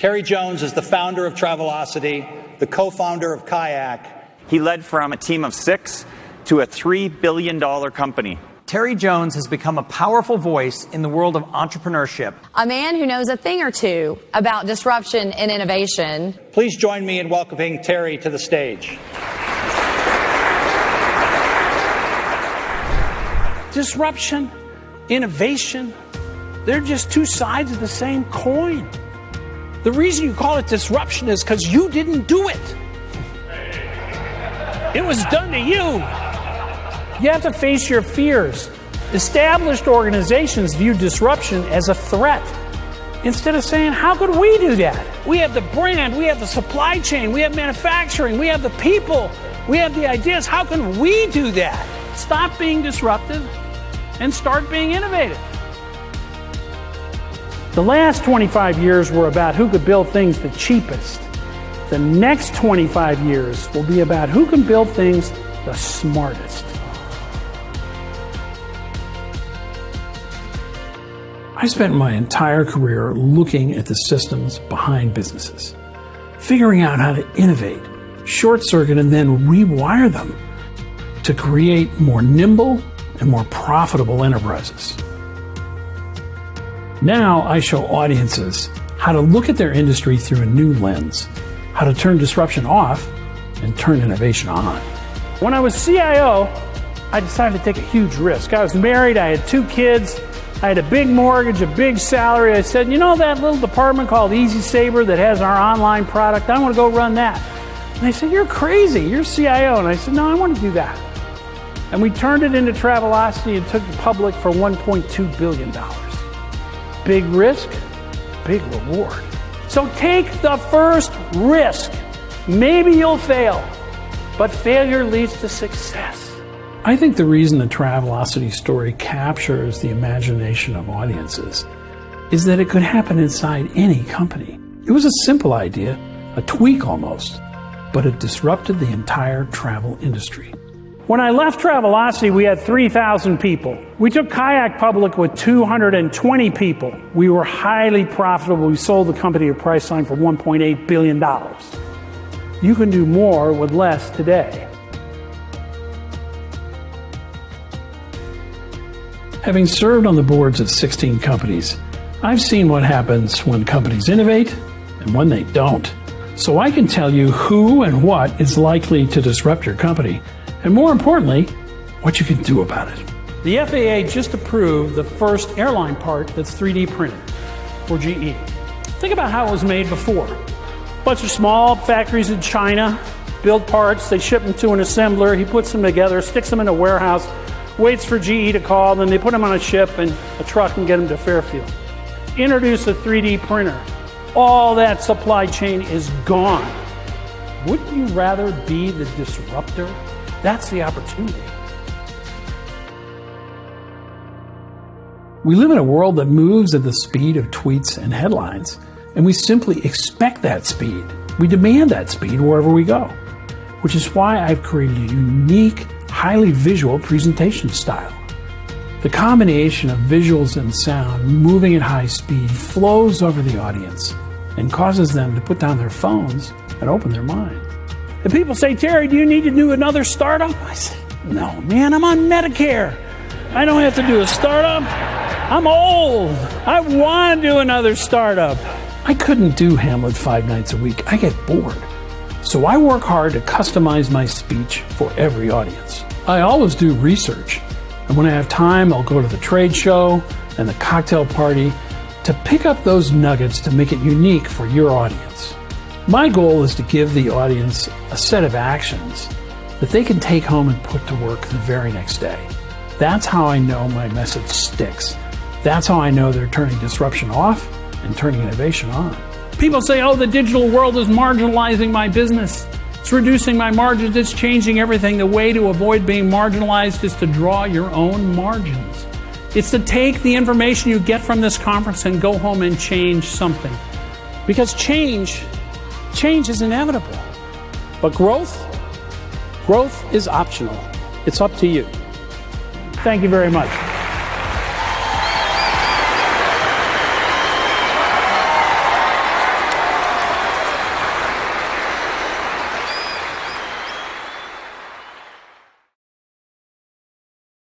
Terry Jones is the founder of Travelocity, the co-founder of Kayak. He led from a team of 6 to a $3 billion company. Terry Jones has become a powerful voice in the world of entrepreneurship. A man who knows a thing or two about disruption and innovation. Please join me in welcoming Terry to the stage. Disruption, innovation, they're just two sides of the same coin. The reason you call it disruption is because you didn't do it. It was done to you. You have to face your fears. Established organizations view disruption as a threat. Instead of saying, how could we do that? We have the brand, we have the supply chain, we have manufacturing, we have the people, we have the ideas. How can we do that? Stop being disruptive and start being innovative. The last 25 years were about who could build things the cheapest. The next 25 years will be about who can build things the smartest. I spent my entire career looking at the systems behind businesses, figuring out how to innovate, short-circuit, and then rewire them to create more nimble and more profitable enterprises. Now I show audiences how to look at their industry through a new lens, how to turn disruption off and turn innovation on. When I was CIO, I decided to take a huge risk. I was married, I had 2 kids, I had a big mortgage, a big salary. I said, you know that little department called Easy Saber that has our online product? I want to go run that. And they said, you're crazy, you're CIO. And I said, no, I want to do that. And we turned it into Travelocity and took it public for $1.2 billion. Big risk, big reward. So take the first risk. Maybe you'll fail, but failure leads to success. I think the reason the Travelocity story captures the imagination of audiences is that it could happen inside any company. It was a simple idea, a tweak almost, but it disrupted the entire travel industry. When I left Travelocity, we had 3,000 people. We took Kayak public with 220 people. We were highly profitable. We sold the company at Priceline for $1.8 billion. You can do more with less today. Having served on the boards of 16 companies, I've seen what happens when companies innovate and when they don't. So I can tell you who and what is likely to disrupt your company, and more importantly, what you can do about it. The FAA just approved the first airline part that's 3D printed for GE. Think about how it was made before. A bunch of small factories in China build parts, they ship them to an assembler, he puts them together, sticks them in a warehouse, waits for GE to call, then they put them on a ship and a truck and get them to Fairfield. Introduce a 3D printer. All that supply chain is gone. Wouldn't you rather be the disruptor? That's the opportunity. We live in a world that moves at the speed of tweets and headlines, and we simply expect that speed. We demand that speed wherever we go, which is why I've created a unique, highly visual presentation style. The combination of visuals and sound moving at high speed flows over the audience and causes them to put down their phones and open their mind. And people say, Terry, do you need to do another startup? I say, no, man, I'm on Medicare. I don't have to do a startup. I'm old. I want to do another startup. I couldn't do Hamlet 5 nights a week. I get bored. So I work hard to customize my speech for every audience. I always do research. And when I have time, I'll go to the trade show and the cocktail party to pick up those nuggets to make it unique for your audience. My goal is to give the audience a set of actions that they can take home and put to work the very next day. That's how I know my message sticks. That's how I know they're turning disruption off and turning innovation on. People say, oh, the digital world is marginalizing my business. It's reducing my margins. It's changing everything. The way to avoid being marginalized is to draw your own margins. It's to take the information you get from this conference and go home and change something. Because change is inevitable. But growth is optional. It's up to you. Thank you very much.